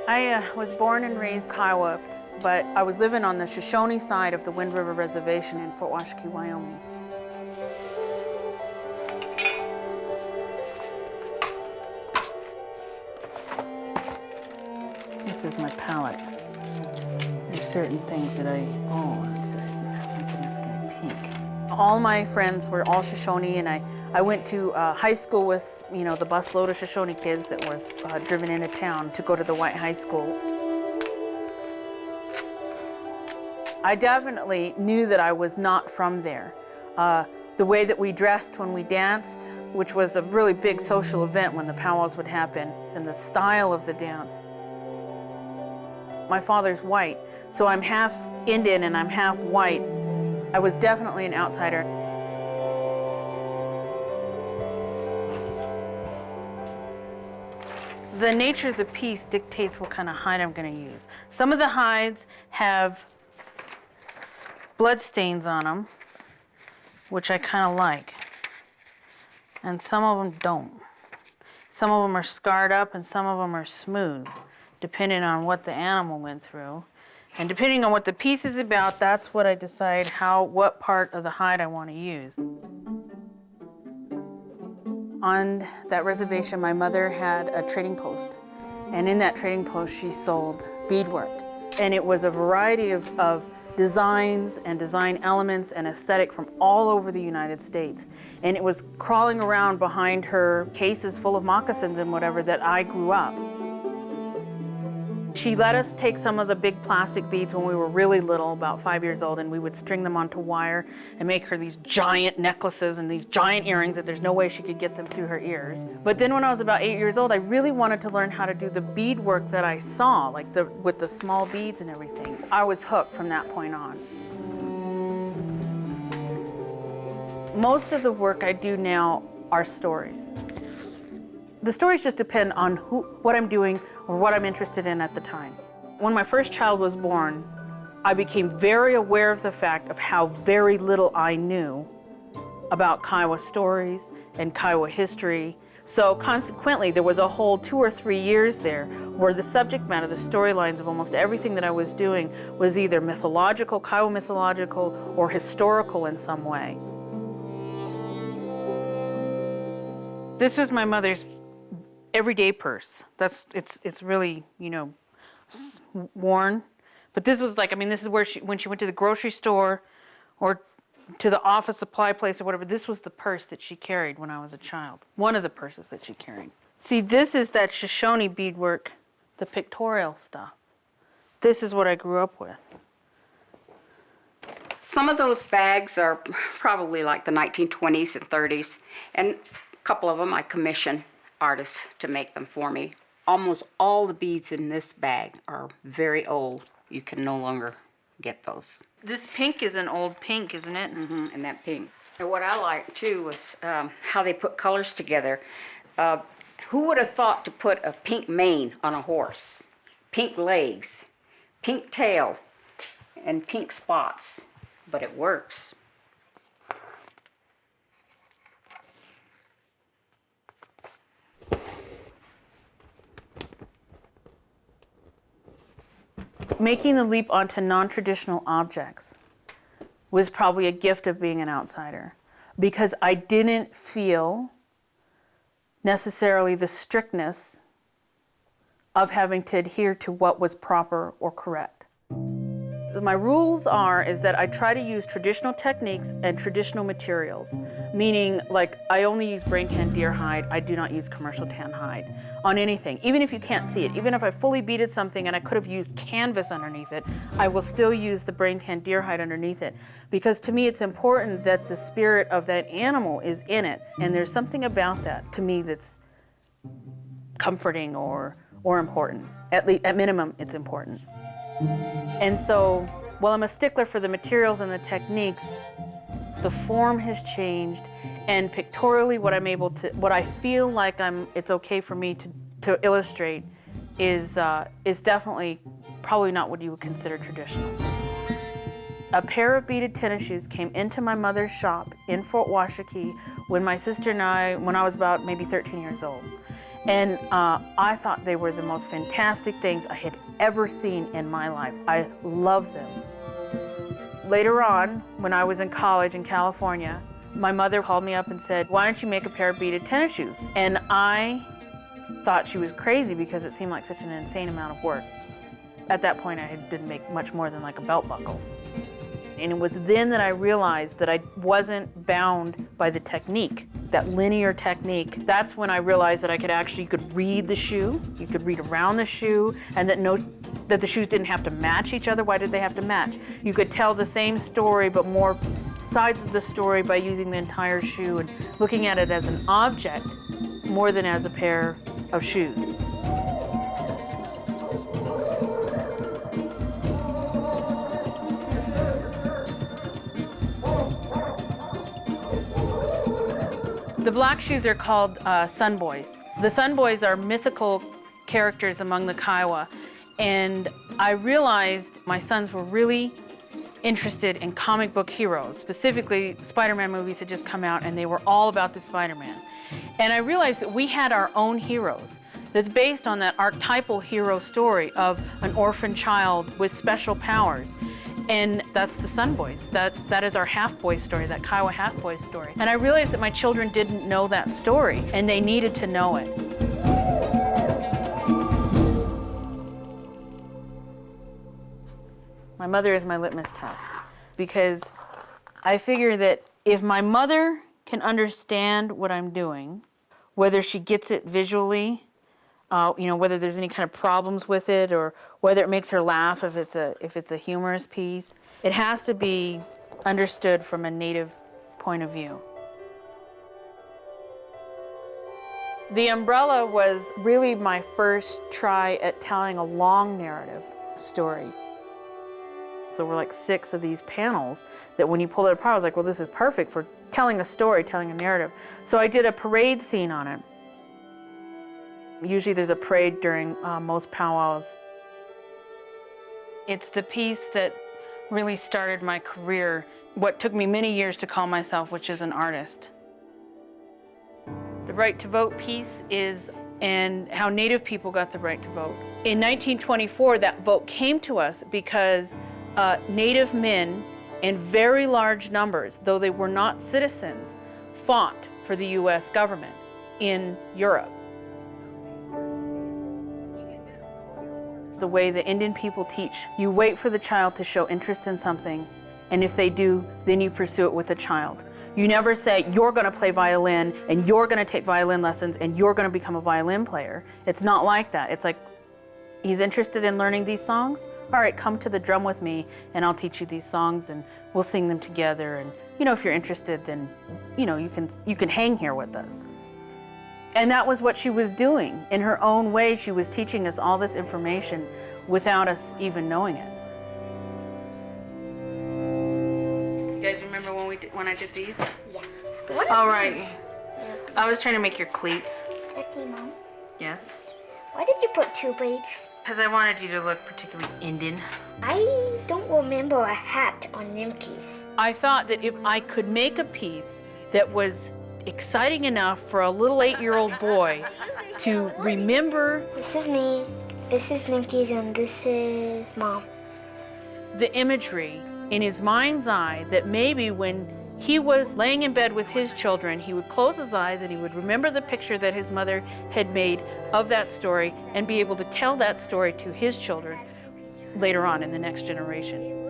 I was born and raised Kiowa, but I was living on the Shoshone side of the Wind River Reservation in Fort Washakie, Wyoming. This is my palette. There's certain things that that's right, I'm making this guy pink. All my friends were all Shoshone, and I went to high school with, the busload of Shoshone kids that was driven into town to go to the white high school. I definitely knew that I was not from there. The way that we dressed when we danced, which was a really big social event when the powwows would happen, and the style of the dance. My father's white, so I'm half Indian and I'm half white. I was definitely an outsider. The nature of the piece dictates what kind of hide I'm going to use. Some of the hides have blood stains on them, which I kind of like, and some of them don't. Some of them are scarred up and some of them are smooth, depending on what the animal went through. And depending on what the piece is about, that's what I decide what part of the hide I want to use. On that reservation, my mother had a trading post. And in that trading post, she sold beadwork. And it was a variety of designs and design elements and aesthetic from all over the United States. And it was crawling around behind her cases full of moccasins and whatever that I grew up. She let us take some of the big plastic beads when we were really little, about 5 years old, and we would string them onto wire and make her these giant necklaces and these giant earrings that there's no way she could get them through her ears. But then when I was about 8 years old, I really wanted to learn how to do the beadwork that I saw, like with the small beads and everything. I was hooked from that point on. Most of the work I do now are stories. The stories just depend on what I'm doing or what I'm interested in at the time. When my first child was born, I became very aware of the fact of how very little I knew about Kiowa stories and Kiowa history. So consequently, there was a whole 2 or 3 years there where the subject matter, the storylines of almost everything that I was doing was either mythological, Kiowa mythological, or historical in some way. This was my mother's everyday purse. It's really, worn. But this was this is where when she went to the grocery store or to the office supply place or whatever, this was the purse that she carried when I was a child. One of the purses that she carried. See, this is that Shoshone beadwork, the pictorial stuff. This is what I grew up with. Some of those bags are probably like the 1920s and 30s, and a couple of them I commissioned artists to make them for me. Almost all the beads in this bag are very old. You can no longer get those. This pink is an old pink, isn't it? Mm-hmm, and that pink. And what I liked too was how they put colors together. Who would have thought to put a pink mane on a horse? Pink legs, pink tail, and pink spots, but it works. Making the leap onto non-traditional objects was probably a gift of being an outsider, because I didn't feel necessarily the strictness of having to adhere to what was proper or correct. My rules is that I try to use traditional techniques and traditional materials, meaning like I only use brain tan deer hide, I do not use commercial tan hide on anything, even if you can't see it. Even if I fully beaded something and I could have used canvas underneath it, I will still use the brain tan deer hide underneath it, because to me it's important that the spirit of that animal is in it, and there's something about that to me that's comforting or important. At minimum, it's important. And so, while I'm a stickler for the materials and the techniques, the form has changed, and pictorially what I feel like it's okay for me to illustrate is definitely probably not what you would consider traditional. A pair of beaded tennis shoes came into my mother's shop in Fort Washakie when my sister and when I was about maybe 13 years old. And I thought they were the most fantastic things I had ever seen in my life. I loved them. Later on, when I was in college in California, my mother called me up and said, "Why don't you make a pair of beaded tennis shoes?" And I thought she was crazy because it seemed like such an insane amount of work. At that point, I didn't make much more than like a belt buckle. And it was then that I realized that I wasn't bound by the technique, that linear technique. That's when I realized that you could read the shoe, you could read around the shoe, and that the shoes didn't have to match each other. Why did they have to match? You could tell the same story, but more sides of the story by using the entire shoe and looking at it as an object more than as a pair of shoes. The black shoes are called Sun Boys. The Sun Boys are mythical characters among the Kiowa, and I realized my sons were really interested in comic book heroes. Specifically, Spider-Man movies had just come out, and they were all about the Spider-Man. And I realized that we had our own heroes that's based on that archetypal hero story of an orphan child with special powers. And that's the Sun Boys. That is our half-boy story, that Kiowa half-boy story. And I realized that my children didn't know that story, and they needed to know it. My mother is my litmus test, because I figure that if my mother can understand what I'm doing, whether she gets it visually, whether there's any kind of problems with it, or whether it makes her laugh if it's a humorous piece. It has to be understood from a Native point of view. The umbrella was really my first try at telling a long narrative story. So there were like 6 of these panels that when you pulled it apart, I was like, well, this is perfect for telling a story, telling a narrative. So I did a parade scene on it. Usually there's a parade during most powwows. It's the piece that really started my career, what took me many years to call myself, which is an artist. The right to vote piece is and how Native people got the right to vote. In 1924, that vote came to us because Native men in very large numbers, though they were not citizens, fought for the US government in Europe. The way the Indian people teach, you wait for the child to show interest in something, and if they do, then you pursue it with the child. You never say, you're gonna play violin, and you're gonna take violin lessons, and you're gonna become a violin player. It's not like that. It's like, he's interested in learning these songs? All right, come to the drum with me, and I'll teach you these songs, and we'll sing them together, and if you're interested, then you can hang here with us. And that was what she was doing. In her own way, she was teaching us all this information without us even knowing it. You guys remember when I did these? Yeah. All right. I was trying to make your cleats. Okay, Mom. Yes. Why did you put 2 braids? Because I wanted you to look particularly Indian. I don't remember a hat on Nimki's. I thought that if I could make a piece that was exciting enough for a little 8-year-old boy to remember. This is me, this is Nimki's, and this is Mom. The imagery in his mind's eye that maybe when he was laying in bed with his children, he would close his eyes and he would remember the picture that his mother had made of that story and be able to tell that story to his children later on in the next generation.